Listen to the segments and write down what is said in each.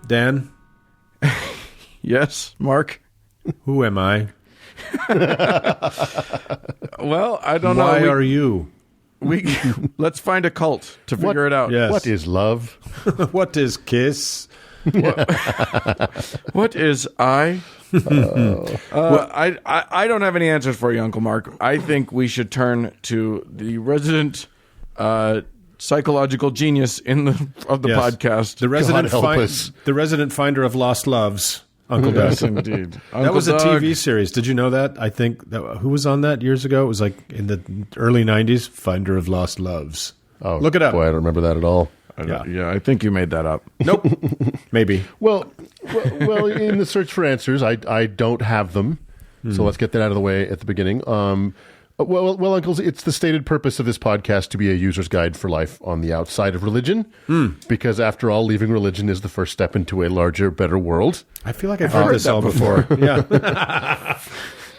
Dan? Yes, Mark? Who am I? Well, I don't know. Why are you? Let's find a cult to figure it out. Yes. What is love? What is kiss? What is I? I don't have any answers for you, Uncle Mark. I think we should turn to the resident psychological genius of the podcast. The resident, God help us. the resident finder of lost loves, Uncle Doug. Yes, indeed. That was a TV series. Did you know that? I think who was on that years ago? It was like in the early 90s. Finder of Lost Loves. Oh, look it up. Boy, I don't remember that at all. Yeah, I think you made that up. Nope. Maybe. Well, in the search for answers, I don't have them. So let's get that out of the way at the beginning. Well, uncles, it's the stated purpose of this podcast to be a user's guide for life on the outside of religion, because after all, leaving religion is the first step into a larger, better world. I feel like I've heard this all before. Yeah.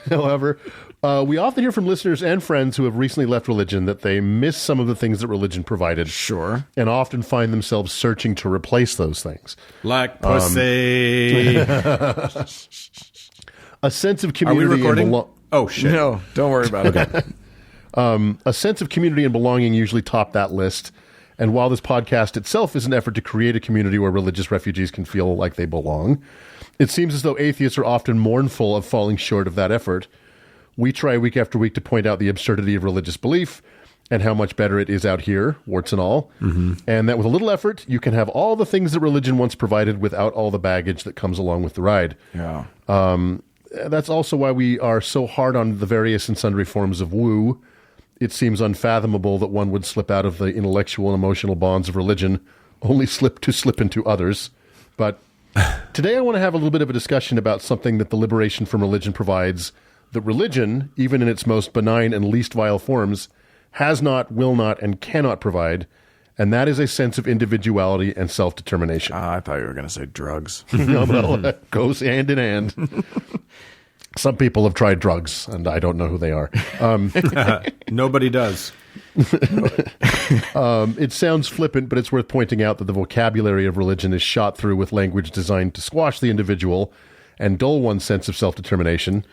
However, we often hear from listeners and friends who have recently left religion that they miss some of the things that religion provided. Sure. And often find themselves searching to replace those things. Like pussy. A sense of Are community we recording? and Oh, shit. No, don't worry about it. a sense of community and belonging usually top that list. And while this podcast itself is an effort to create a community where religious refugees can feel like they belong, it seems as though atheists are often mournful of falling short of that effort. We try week after week to point out the absurdity of religious belief and how much better it is out here, warts and all. And that with a little effort, you can have all the things that religion once provided without all the baggage that comes along with the ride. Yeah. That's also why we are so hard on the various and sundry forms of woo. It seems unfathomable that one would slip out of the intellectual and emotional bonds of religion, only to slip into others. But today I want to have a little bit of a discussion about something that the liberation from religion provides, that religion, even in its most benign and least vile forms, has not, will not, and cannot provide, and that is a sense of individuality and self-determination. I thought you were going to say drugs. No, well, that goes hand in hand. Some people have tried drugs, and I don't know who they are. Nobody does. It sounds flippant, but it's worth pointing out that the vocabulary of religion is shot through with language designed to squash the individual and dull one's sense of self-determination.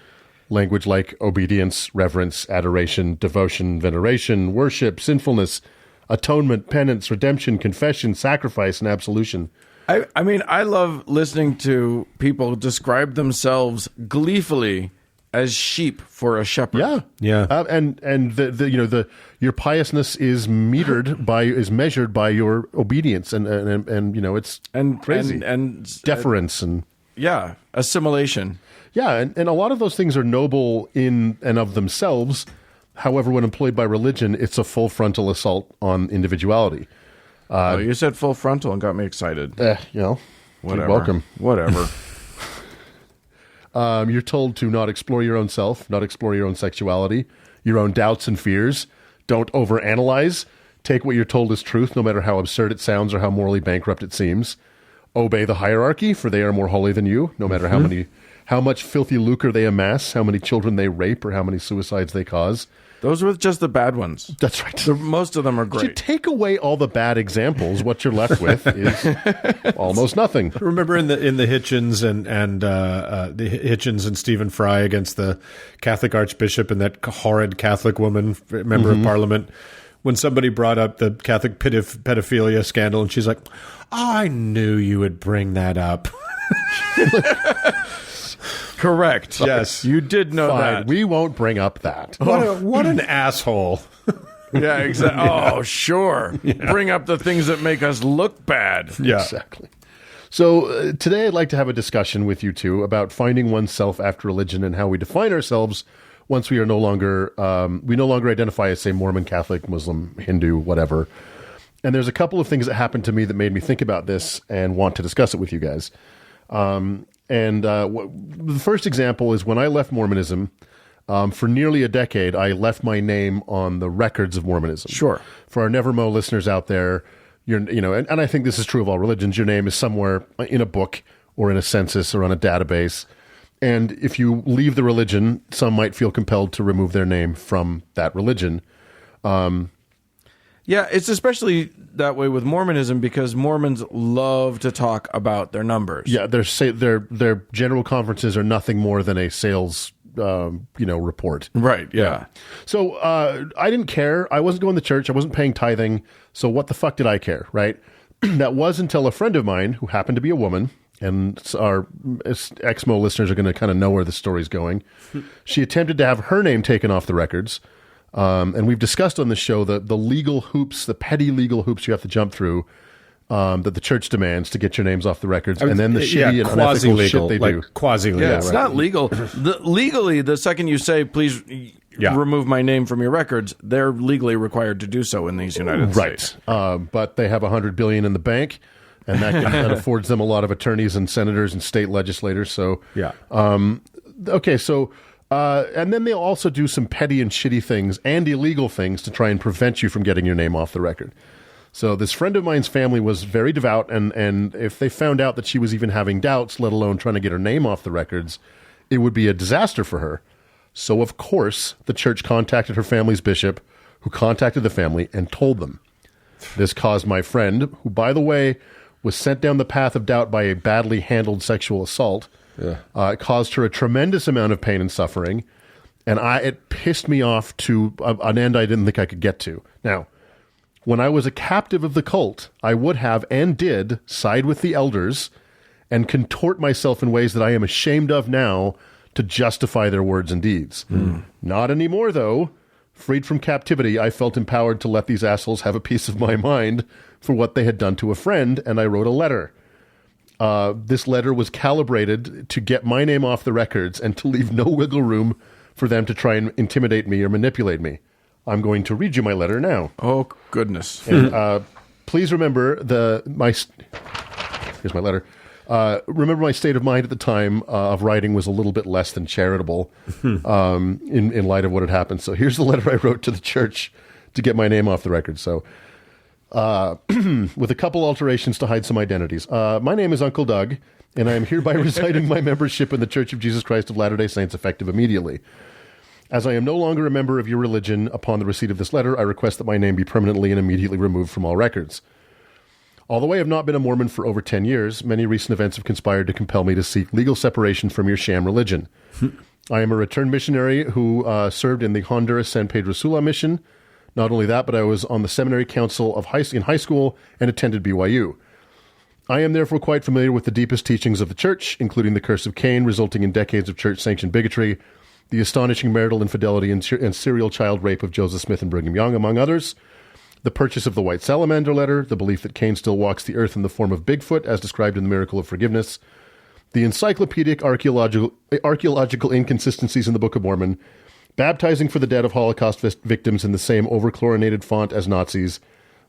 Language like obedience, reverence, adoration, devotion, veneration, worship, sinfulness, atonement, penance, redemption, confession, sacrifice, and absolution. I mean, I love listening to people describe themselves gleefully as sheep for a shepherd. Yeah, Yeah. and your piousness is measured by your obedience, and it's crazy and deference and assimilation. yeah, and a lot of those things are noble in and of themselves. However, when employed by religion, it's a full frontal assault on individuality. You said full frontal and got me excited. Whatever. Whatever. You're welcome. Whatever. You're told to not explore your own self, not explore your own sexuality, your own doubts and fears. Don't overanalyze. Take what you're told as truth, no matter how absurd it sounds or how morally bankrupt it seems. Obey the hierarchy, for they are more holy than you, no matter how much filthy lucre they amass, how many children they rape, or how many suicides they cause. Those were just the bad ones. That's right. Most of them are If you great. take away all the bad examples, what you're left with is almost nothing. Remember in the Hitchens and the Hitchens and Stephen Fry against the Catholic Archbishop and that horrid Catholic woman, member of Parliament, when somebody brought up the Catholic pedophilia scandal, and she's like, "I knew you would bring that up." Correct. Yes. You did know Fine, that. we won't bring up that. What an asshole. Yeah, exactly. Oh, sure. Bring up the things that make us look bad. Yeah. Exactly. So today I'd like to have a discussion with you two about finding oneself after religion and how we define ourselves once we are no longer identify as, say, Mormon, Catholic, Muslim, Hindu, whatever. And there's a couple of things that happened to me that made me think about this and want to discuss it with you guys. The first example is when I left Mormonism. For nearly a decade, I left my name on the records of Mormonism. Sure. For our Nevermo listeners out there, and I think this is true of all religions, your name is somewhere in a book or in a census or on a database. And if you leave the religion, some might feel compelled to remove their name from that religion. Yeah, it's especially that way with Mormonism because Mormons love to talk about their numbers. Yeah, their general conferences are nothing more than a sales report. Right, yeah. So I didn't care. I wasn't going to church. I wasn't paying tithing. So what the fuck did I care, right? That was until a friend of mine who happened to be a woman, and our Exmo listeners are going to kind of know where the story's going. She attempted to have her name taken off the records. And we've discussed on the show the legal hoops, the petty legal hoops you have to jump through that the church demands to get your names off the records, and then the shitty and unethical shit they do. Quasi-legal. Yeah, it's not legal. Legally, the second you say, please remove my name from your records, they're legally required to do so in these United States. But they have $100 billion in the bank, and that affords them a lot of attorneys and senators and state legislators. So, okay, so... and then they'll also do some petty and shitty things and illegal things to try and prevent you from getting your name off the record. So this friend of mine's family was very devout, and if they found out that she was even having doubts, let alone trying to get her name off the records, it would be a disaster for her. So, of course, the church contacted her family's bishop, who contacted the family and told them. This caused my friend, who, by the way, was sent down the path of doubt by a badly handled sexual assault. It caused her a tremendous amount of pain and suffering, and it pissed me off to an end I didn't think I could get to. Now, when I was a captive of the cult, I would have and did side with the elders and contort myself in ways that I am ashamed of now to justify their words and deeds. Not anymore, though. Freed from captivity, I felt empowered to let these assholes have a piece of my mind for what they had done to a friend, and I wrote a letter. This letter was calibrated to get my name off the records and to leave no wiggle room for them to try and intimidate me or manipulate me. I'm going to read you my letter now. Oh, goodness. And, please remember here's my letter. Remember my state of mind at the time of writing was a little bit less than charitable in light of what had happened. So here's the letter I wrote to the church to get my name off the record. So with a couple alterations to hide some identities. My name is Uncle Doug, and I am hereby resigning my membership in the Church of Jesus Christ of Latter-day Saints effective immediately. As I am no longer a member of your religion, upon the receipt of this letter, I request that my name be permanently and immediately removed from all records. Although I have not been a Mormon for over 10 years, many recent events have conspired to compel me to seek legal separation from your sham religion. I am a returned missionary who served in the Honduras San Pedro Sula mission. Not only that, but I was on the seminary council in high school and attended BYU. I am therefore quite familiar with the deepest teachings of the church, including the curse of Cain, resulting in decades of church-sanctioned bigotry, the astonishing marital infidelity and serial child rape of Joseph Smith and Brigham Young, among others, the purchase of the White Salamander letter, the belief that Cain still walks the earth in the form of Bigfoot, as described in the Miracle of Forgiveness, the encyclopedic archaeological inconsistencies in the Book of Mormon, baptizing for the dead of Holocaust victims in the same over-chlorinated font as Nazis,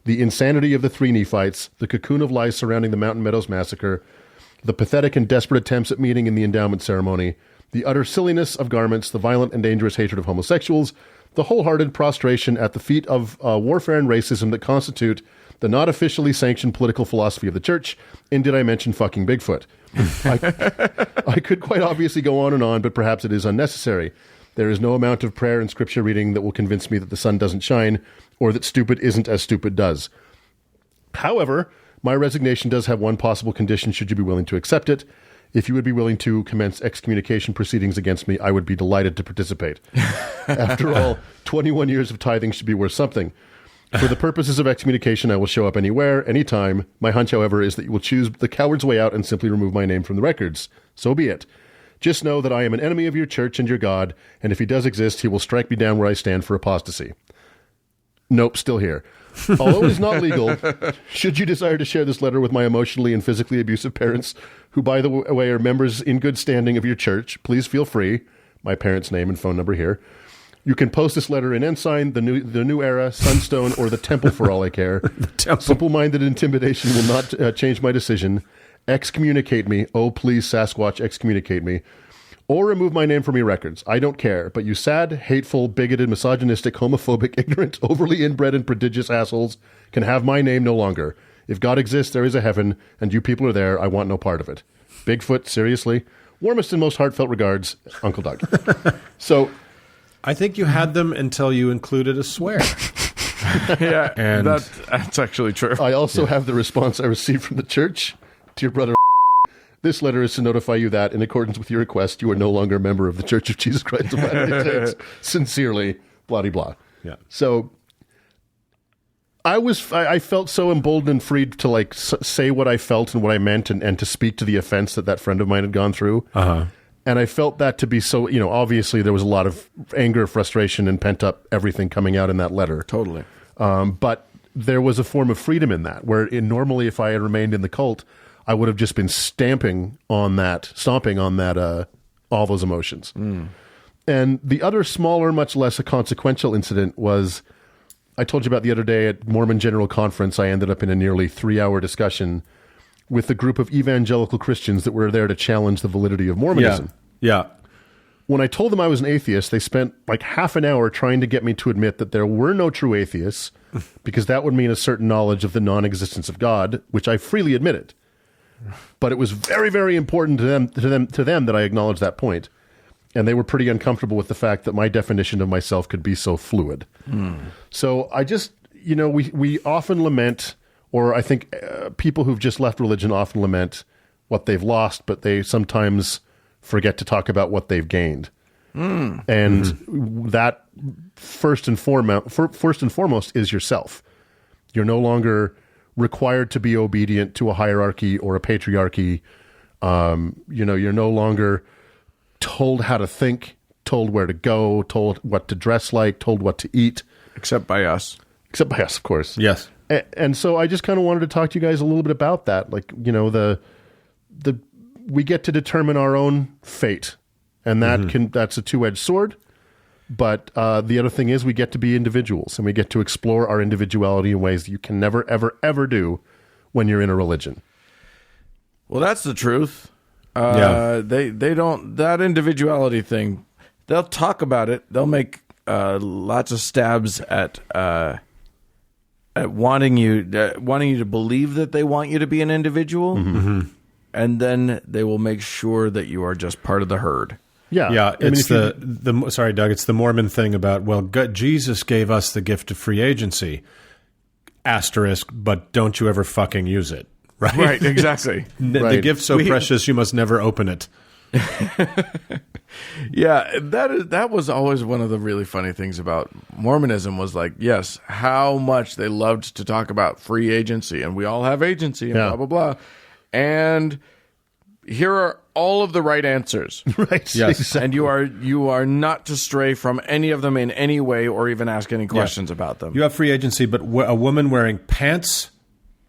the insanity of the three Nephites, the cocoon of lies surrounding the Mountain Meadows massacre, the pathetic and desperate attempts at meeting in the endowment ceremony, the utter silliness of garments, the violent and dangerous hatred of homosexuals, the wholehearted prostration at the feet of warfare and racism that constitute the not officially sanctioned political philosophy of the church, and did I mention fucking Bigfoot? I could quite obviously go on, but perhaps it is unnecessary. There is no amount of prayer and scripture reading that will convince me that the sun doesn't shine, or that stupid isn't as stupid does. However, my resignation does have one possible condition should you be willing to accept it. If you would be willing to commence excommunication proceedings against me, I would be delighted to participate. After all, 21 years of tithing should be worth something. For the purposes of excommunication, I will show up anywhere, anytime. My hunch, however, is that you will choose the coward's way out and simply remove my name from the records. So be it. Just know that I am an enemy of your church and your God, and if he does exist, he will strike me down where I stand for apostasy. Nope, still here. Although it is not legal, should you desire to share this letter with my emotionally and physically abusive parents, who, by the way, are members in good standing of your church, please feel free. My parents' name and phone number here. You can post this letter in Ensign, the New Era, Sunstone, or the Temple for all I care. Simple-minded intimidation will not change my decision. Excommunicate me. Oh, please, Sasquatch, excommunicate me. Or remove my name from your records. I don't care. But you sad, hateful, bigoted, misogynistic, homophobic, ignorant, overly inbred, and prodigious assholes can have my name no longer. If God exists, there is a heaven, and you people are there. I want no part of it. Bigfoot, seriously. Warmest and most heartfelt regards, Uncle Doug. So, I think you had them until you included a swear. Yeah, And that's actually true. I also have the response I received from the church. Dear brother, this letter is to notify you that, in accordance with your request, you are no longer a member of the Church of Jesus Christ of Latter-day Saints. Sincerely, blah, blah. Yeah. So I felt so emboldened and free to like say what I felt and what I meant and to speak to the offense that friend of mine had gone through. And I felt that to be so, obviously there was a lot of anger, frustration, and pent up everything coming out in that letter. Totally. But there was a form of freedom in that, where normally if I had remained in the cult, I would have just been stomping on that, all those emotions. And the other smaller, much less a consequential incident was, I told you about the other day at Mormon General Conference, I ended up in a nearly 3-hour discussion with a group of evangelical Christians that were there to challenge the validity of Mormonism. Yeah. When I told them I was an atheist, they spent like half an hour trying to get me to admit that there were no true atheists, because that would mean a certain knowledge of the non-existence of God, which I freely admitted. But it was very, very important to them that I acknowledge that point. And they were pretty uncomfortable with the fact that my definition of myself could be so fluid. So I just, we often lament, or I think people who've just left religion often lament what they've lost, but they sometimes forget to talk about what they've gained. And that first and foremost is yourself. You're no longer required to be obedient to a hierarchy or a patriarchy. You're no longer told how to think, told where to go, told what to dress like, told what to eat. Except by us, of course. Yes. And so I just kind of wanted to talk to you guys a little bit about that. Like, we get to determine our own fate, and that's a two-edged sword. But the other thing is we get to be individuals, and we get to explore our individuality in ways that you can never, ever, ever do when you're in a religion. Well, that's the truth. They don't, that individuality thing, they'll talk about it. They'll make lots of stabs at wanting you to believe that they want you to be an individual. And then they will make sure that you are just part of the herd. Yeah. It's sorry, Doug, it's the Mormon thing about, Jesus gave us the gift of free agency, asterisk, but don't you ever fucking use it. Right, exactly. The gift's so precious, you must never open it. Yeah, that was always one of the really funny things about Mormonism was like, yes, how much they loved to talk about free agency, and we all have agency, and blah, blah, blah. And here are all of the right answers. Right. Yes. Exactly. And you are not to stray from any of them in any way or even ask any questions about them. You have free agency, but a woman wearing pants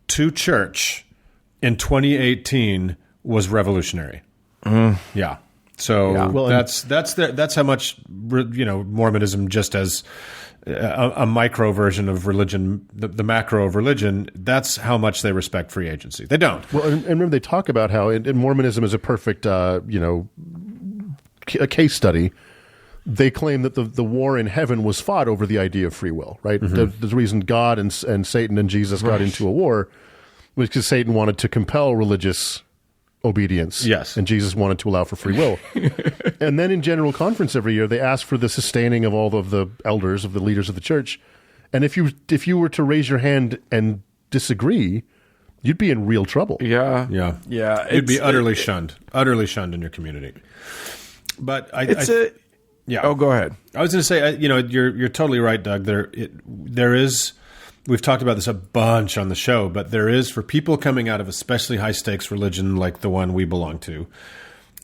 to church in 2018 was revolutionary. Yeah. So that's how much Mormonism, just as a micro version of religion, the macro of religion, that's how much they respect free agency. They don't. Well, and remember they talk about how Mormonism is a perfect a case study. They claim that the war in heaven was fought over the idea of free will, right? The reason God and Satan and Jesus got into a war was because Satan wanted to compel religious obedience. Yes. And Jesus wanted to allow for free will. And then in General Conference every year, they ask for the sustaining of all of the elders, of the leaders of the church. And if you were to raise your hand and disagree, you'd be in real trouble. Yeah. You'd be utterly shunned in your community. But Oh, go ahead. I was going to say, you're totally right, Doug. There is. We've talked about this a bunch on the show, but there is, for people coming out of especially high stakes religion like the one we belong to,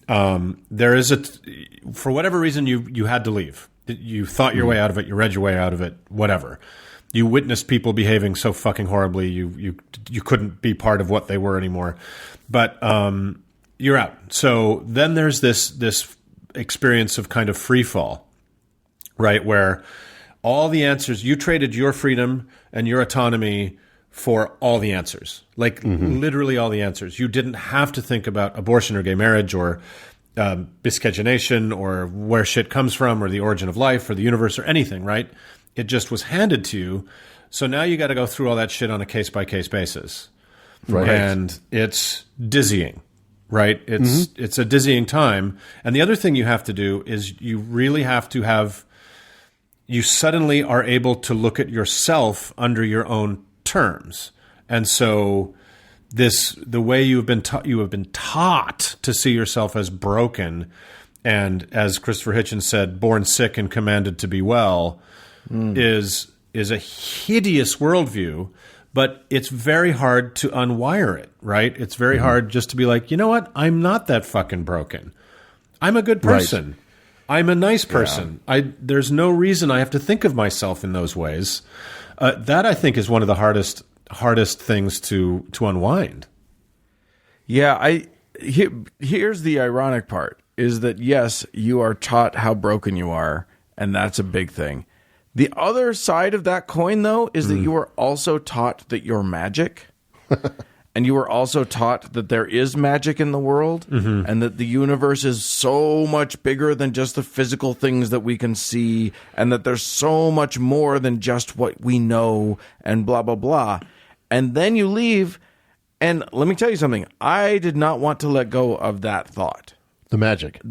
there is for whatever reason you had to leave. You thought your way out of it. You read your way out of it. Whatever. You witnessed people behaving so fucking horribly. You couldn't be part of what they were anymore. But you're out. So then there's this experience of kind of free fall, right, where all the answers, you traded your freedom and your autonomy for all the answers, like literally all the answers. You didn't have to think about abortion or gay marriage or miscegenation or where shit comes from or the origin of life or the universe or anything, right? It just was handed to you. So now you got to go through all that shit on a case-by-case basis. Right. And it's dizzying, right? It's a dizzying time. And the other thing you have to do is you really have to have you suddenly are able to look at yourself under your own terms. And so the way you have been taught to see yourself as broken, and as Christopher Hitchens said, born sick and commanded to be well, is a hideous worldview. But it's very hard to unwire it, right? It's very hard just to be like, you know what? I'm not that fucking broken. I'm a good person. Right. I'm a nice person. Yeah. There's no reason I have to think of myself in those ways. That, I think, is one of the hardest things to unwind. Yeah, here's the ironic part, is that, yes, you are taught how broken you are, and that's a big thing. The other side of that coin, though, is that you are also taught that you're magic. And you are also taught that there is magic in the world, and that the universe is so much bigger than just the physical things that we can see, and that there's so much more than just what we know, and blah, blah, blah. And then you leave, and let me tell you something. I did not want to let go of that thought. The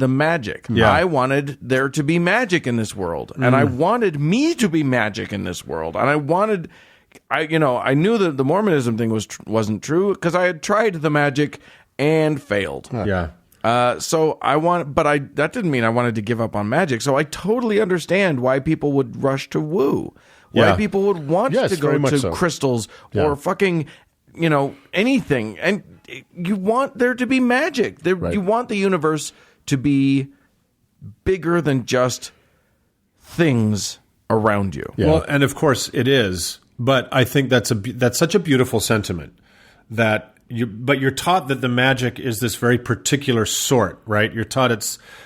magic. Yeah. I wanted there to be magic in this world, and I wanted me to be magic in this world, and I knew that the Mormonism thing wasn't true because I had tried the magic and failed. Yeah. That didn't mean I wanted to give up on magic. So I totally understand why people would rush to woo. Why people would want to go to crystals or fucking, anything. And you want there to be magic. You want the universe to be bigger than just things around you. Yeah. Well, and of course it is. But I think that's such a beautiful sentiment that you're taught that the magic is this very particular sort, right? You're taught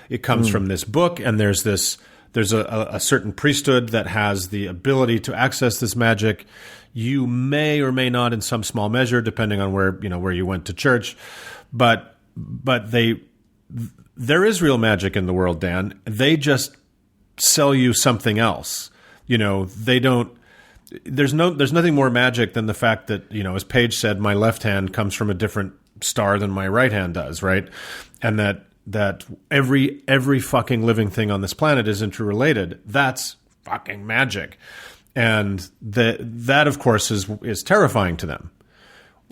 it comes from this book, and there's a certain priesthood that has the ability to access this magic. You may or may not, in some small measure, depending on where you went to church, but there is real magic in the world, Dan. They just sell you something else. They don't. There's nothing more magic than the fact that, as Paige said, my left hand comes from a different star than my right hand does, right? And that every fucking living thing on this planet is interrelated. That's fucking magic. And that of course is terrifying to them.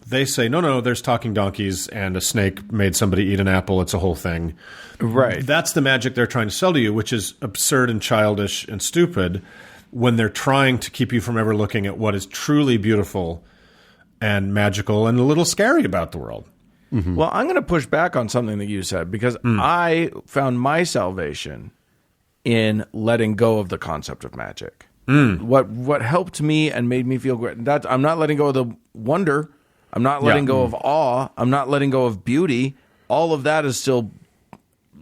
They say, no, there's talking donkeys and a snake made somebody eat an apple. It's a whole thing. Right. That's the magic they're trying to sell to you, which is absurd and childish and stupid, when they're trying to keep you from ever looking at what is truly beautiful and magical and a little scary about the world. Mm-hmm. Well, I'm going to push back on something that you said, because I found my salvation in letting go of the concept of magic. What helped me and made me feel great, I'm not letting go of the wonder. I'm not letting go of awe. I'm not letting go of beauty. All of that is still...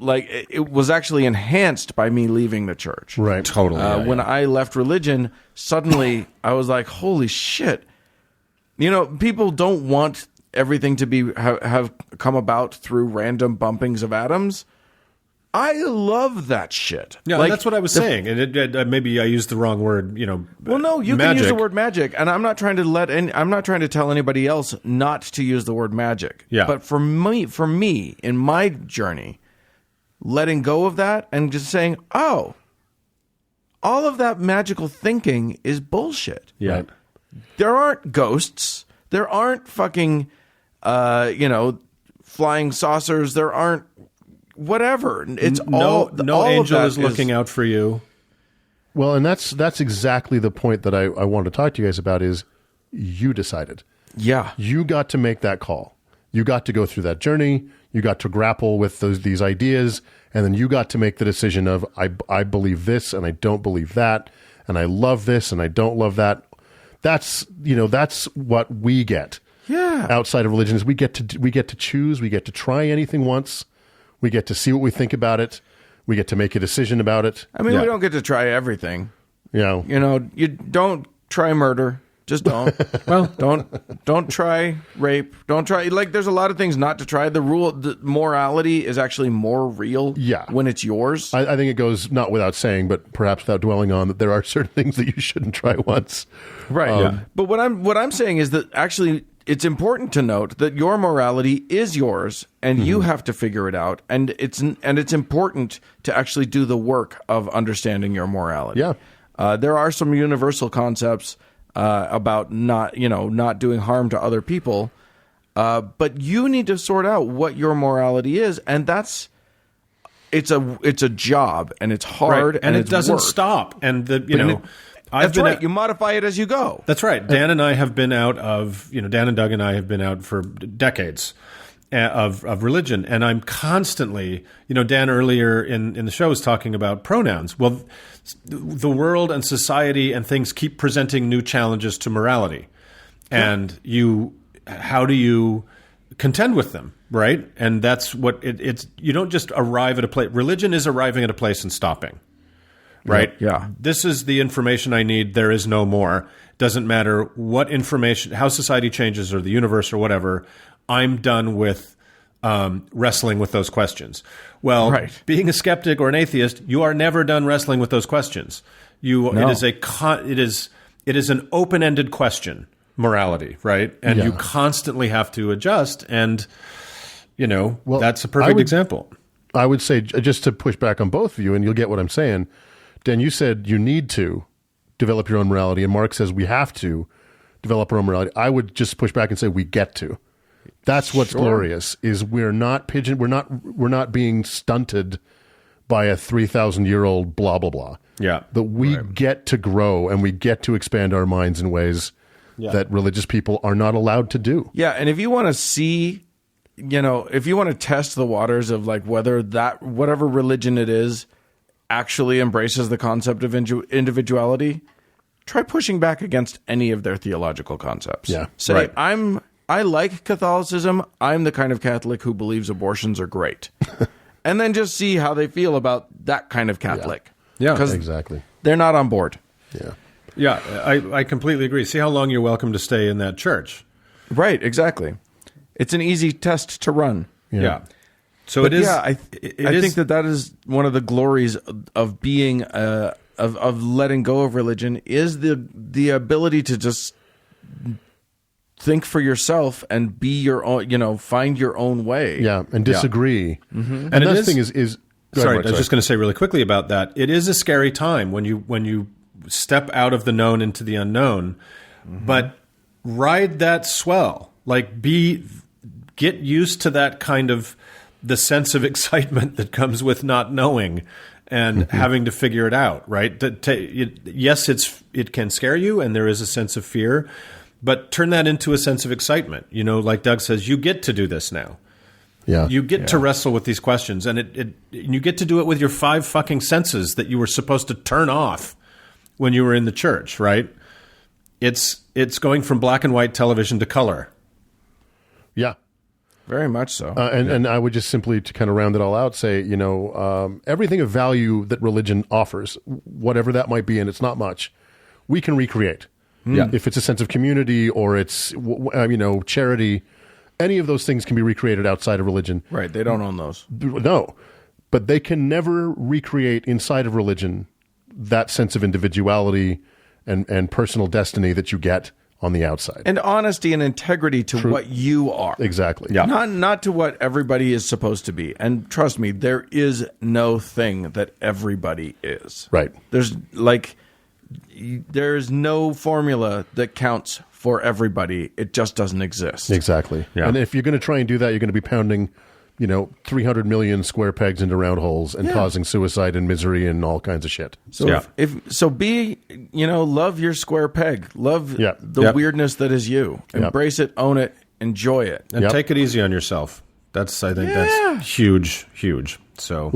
it was actually enhanced by me leaving the church. Right. Totally. When I left religion, suddenly I was like, holy shit. People don't want everything to be have come about through random bumpings of atoms. I love that shit. Yeah, that's what I was saying. And maybe I used the wrong word, Well, no, you can use the word magic. And I'm not trying to tell anybody else not to use the word magic. Yeah. But for me, in my journey, letting go of that and just saying, oh, all of that magical thinking is bullshit. Yeah. Right? There aren't ghosts. There aren't fucking, flying saucers. There aren't whatever. It's no angel is looking out for you. Well, and that's exactly the point that I wanted to talk to you guys about is you decided. Yeah. You got to make that call. You got to go through that journey. You got to grapple with these ideas, and then you got to make the decision of I believe this and I don't believe that, and I love this and I don't love that. That's what we get. Yeah. Outside of religion is we get to choose. We get to try anything once. We get to see what we think about it. We get to make a decision about it. I mean, we don't get to try everything. You don't try murder. Just don't. Well, don't try rape. Don't try, there's a lot of things not to try. The morality is actually more real when it's yours. I think it goes not without saying, but perhaps without dwelling on, that there are certain things that you shouldn't try once. Right. But what I'm saying is that actually it's important to note that your morality is yours and you have to figure it out. And it's important to actually do the work of understanding your morality. Yeah. There are some universal concepts about not doing harm to other people, but you need to sort out what your morality is, and it's a job, and it's hard, and it it's doesn't work. stop. And That's right. You modify it as you go. That's right. Dan and I have been out of, Dan and Doug and I have been out for decades of religion. And I'm constantly, Dan earlier in the show was talking about pronouns. Well, the world and society and things keep presenting new challenges to morality. And how do you contend with them, right? And that's what it's, you don't just arrive at a place. Religion is arriving at a place and stopping. Right? Yeah. This is the information I need. There is no more. Doesn't matter what information, how society changes or the universe or whatever. I'm done with wrestling with those questions. Well, being a skeptic or an atheist, you are never done wrestling with those questions. It is an open-ended question, morality, right? And you constantly have to adjust. And that's a perfect example. I would say, just to push back on both of you, and you'll get what I'm saying. Dan, you said you need to develop your own morality, and Mark says we have to develop our own morality. I would just push back and say we get to. That's what's glorious. Is we're not being stunted by a 3,000-year-old blah blah blah. Yeah, that we get to grow and we get to expand our minds in ways that religious people are not allowed to do. Yeah, and if you want to see, if you want to test the waters of like whether that whatever religion it is actually embraces the concept of individuality, try pushing back against any of their theological concepts. Yeah. Say, I like Catholicism. I'm the kind of Catholic who believes abortions are great. And then just see how they feel about that kind of Catholic. Yeah, because exactly. They're not on board. Yeah. Yeah, I completely agree. See how long you're welcome to stay in that church. Right, exactly. It's an easy test to run. Yeah. So it is. Yeah, I think that is one of the glories of being of letting go of religion is the ability to just think for yourself and be your own. Find your own way. Yeah, and disagree. Yeah. Mm-hmm. And the thing is. Sorry, I was just going to say really quickly about that. It is a scary time when you step out of the known into the unknown, but ride that swell. Like get used to that kind of the sense of excitement that comes with not knowing and having to figure it out, right? Yes, it can scare you and there is a sense of fear, but turn that into a sense of excitement. Like Doug says, you get to do this now. Yeah. You get to wrestle with these questions and you get to do it with your 5 fucking senses that you were supposed to turn off when you were in the church, right? It's going from black and white television to color. Yeah. Very much so. And I would just simply, to kind of round it all out, say, everything of value that religion offers, whatever that might be, and it's not much, we can recreate. Yeah. If it's a sense of community or it's, charity, any of those things can be recreated outside of religion. Right. They don't own those. No. But they can never recreate inside of religion that sense of individuality and personal destiny that you get on the outside. And honesty and integrity to what you are. Exactly. Yeah. Not to what everybody is supposed to be. And trust me, there is no thing that everybody is. Right. There's no formula that counts for everybody. It just doesn't exist. Exactly. Yeah. And if you're going to try and do that, you're going to be pounding 300 million square pegs into round holes and causing suicide and misery and all kinds of shit. So love your square peg. Love the weirdness that is you. Embrace it, own it, enjoy it. And take it easy on yourself. That's huge, huge. So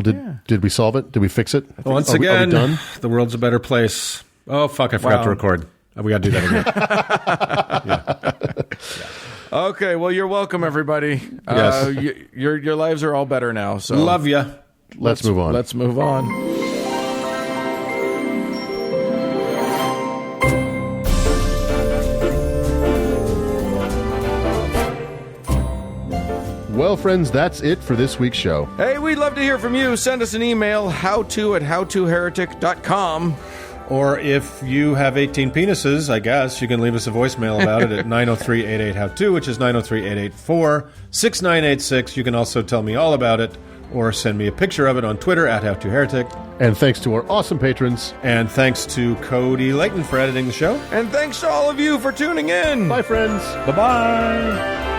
did we solve it? Did we fix it? Once again, the world's a better place. Oh, fuck, I forgot to record. We got to do that again. Okay, well, you're welcome, everybody. Yes. Your lives are all better now. So love you. Let's move on. Let's move on. Well, friends, that's it for this week's show. Hey, we'd love to hear from you. Send us an email, howto@howtoheretic.com. Or if you have 18 penises, I guess, you can leave us a voicemail about it at 903-88-HOW-TO, which is 903-884-6986. You can also tell me all about it or send me a picture of it on Twitter at HowToHeretic. And thanks to our awesome patrons. And thanks to Cody Layton for editing the show. And thanks to all of you for tuning in. Bye, friends. Bye-bye.